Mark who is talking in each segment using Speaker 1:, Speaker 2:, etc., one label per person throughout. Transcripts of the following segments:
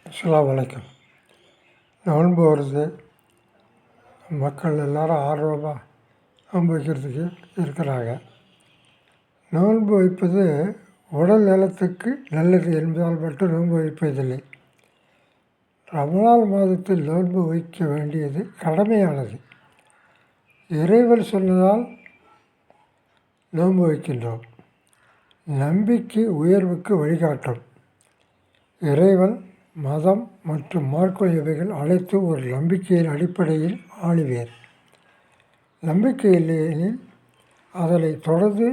Speaker 1: அஸ்ஸலாமு அலைக்கும். நோன்பு வருது. மக்கள் எல்லோரும் ஆர்வமாக நோன்பு வைக்கிறதுக்கு இருக்கிறாங்க. நோன்பு வைப்பது உடல் நலத்துக்கு நல்லது என்பதால் மட்டும் நோன்பு வைப்பதில்லை. ரமலான் மாதத்தில் நோன்பு வைக்க வேண்டியது கடமையானது. இறைவன் சொன்னதால் நோன்பு வைக்கின்றோம். நம்பிக்கை உயர்வுக்கு வழிகாட்டும். இறைவன், மதம் மற்றும் மார்க்கம் இவைகள் அனைத்தும் ஒரு நம்பிக்கையின் அடிப்படையில் ஆணிவேர். நம்பிக்கை இல்லையெனில் அதனை தொடர்ந்து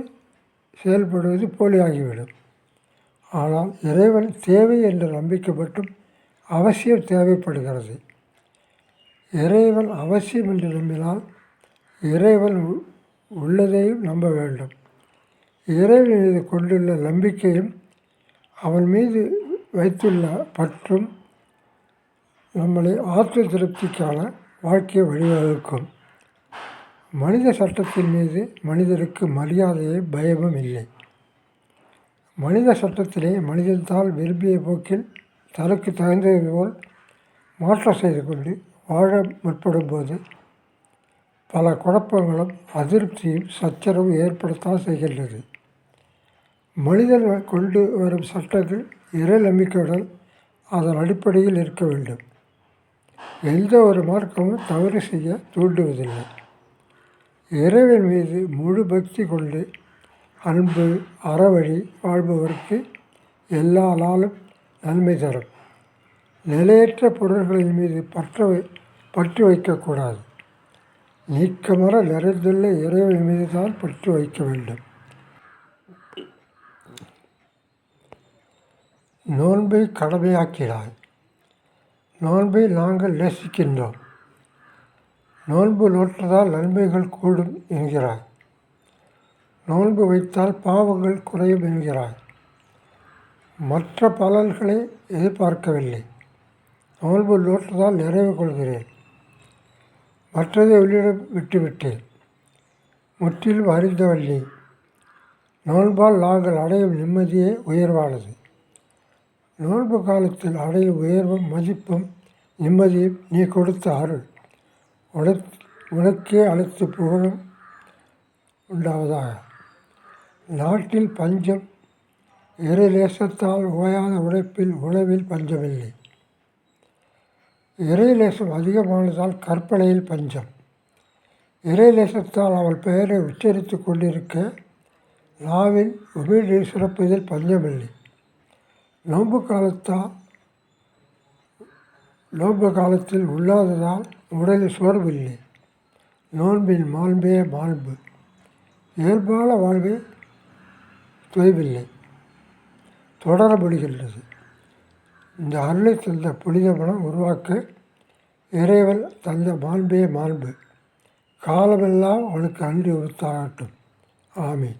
Speaker 1: செயல்படுவது போலியாகிவிடும். ஆனால் இறைவன் தேவை என்ற நம்பிக்கை மட்டும் அவசியம் தேவைப்படுகிறது. இறைவன் அவசியம் என்று நம்பினால் இறைவன் உள்ளதையும் நம்ப வேண்டும். இறைவன் மீது கொண்டுள்ள நம்பிக்கையும் அவன் மீது வைத்துள்ள பற்றும் நம்மளை ஆத்ம திருப்திக்கான வாழ்க்கையை வழிவகுக்கும். மனித சட்டத்தின் மீது மனிதருக்கு மரியாதையை பயமும் இல்லை. மனித சட்டத்திலே மனிதன்தான் விரும்பிய போக்கில் தனக்கு தகுந்தது போல் மாற்றம் செய்து கொண்டு வாழ முற்படும் போது பல குழப்பங்களும் அதிருப்தியும் சச்சரவும் ஏற்படத்தான் செய்கின்றது. மனிதன் கொண்டு வரும் சட்டங்கள் இறை நம்பிக்கையுடன் அதன் அடிப்படையில் இருக்க வேண்டும். எந்த ஒரு மார்க்கமும் தவறு செய்ய தூண்டுவதில்லை. இறைவன் மீது முழு பக்தி கொண்டு அன்பு அறவழி வாழ்பவருக்கு எல்லா நாளும் நன்மை தரும். நிலையற்ற பொருள்களின் மீது பற்று வைக்கக்கூடாது. நீக்கமர நிறைந்துள்ள இறைவன் மீது தான் பற்று வைக்க வேண்டும். நோன்பை கடமையாக்கினாய். நோன்பை நாங்கள் நேசிக்கின்றோம். நோன்பு நோற்றதால் நன்மைகள் கூடும் என்கிறாய். நோன்பு வைத்தால் பாவங்கள் குறையும் என்கிறாய். மற்ற பலன்களை எதிர்பார்க்கவில்லை. நோன்பு நோற்றதால் நிறைவு கொள்கிறேன். மற்றதை உள்ளிடம் விட்டுவிட்டேன். முற்றிலும் அறிந்தவள் நீ. நோன்பால் நாங்கள் அடையும் நிம்மதியே உயர்வானது. நோன்பு காலத்தில் அடையும் உயர்வும் மதிப்பும் நிம்மதியும் நீ கொடுத்த அருள். உனக்கே அனைத்து புகழும் உண்டாவதாக. நாட்டில் பஞ்சம். இறை நேசத்தால் ஓயாத உழைப்பில் உணவில் பஞ்சமில்லை. இறை நேசம் அதிகமானதால் கற்பனையில் பஞ்சம். இறை நேசத்தால் அவள் பெயரை உச்சரித்து கொண்டிருக்க நாவில் உமிழ்நீர் சுரப்பதில் பஞ்சமில்லை. நோன்பு காலத்தில் உள்ளாததால் உடலில் சோர்வில்லை. நோன்பின் மாண்பே மாண்பு. இயல்பான வாழ்வே தொய்வில்லை, தொடர முடிகின்றது. இந்த அருளை தந்த புனித மனம் உருவாக்க இறைவன் தந்த மாண்பே மாண்பு. காலமெல்லாம் அவனுக்கு அன்றி உறுத்தாகட்டும். ஆமீன்.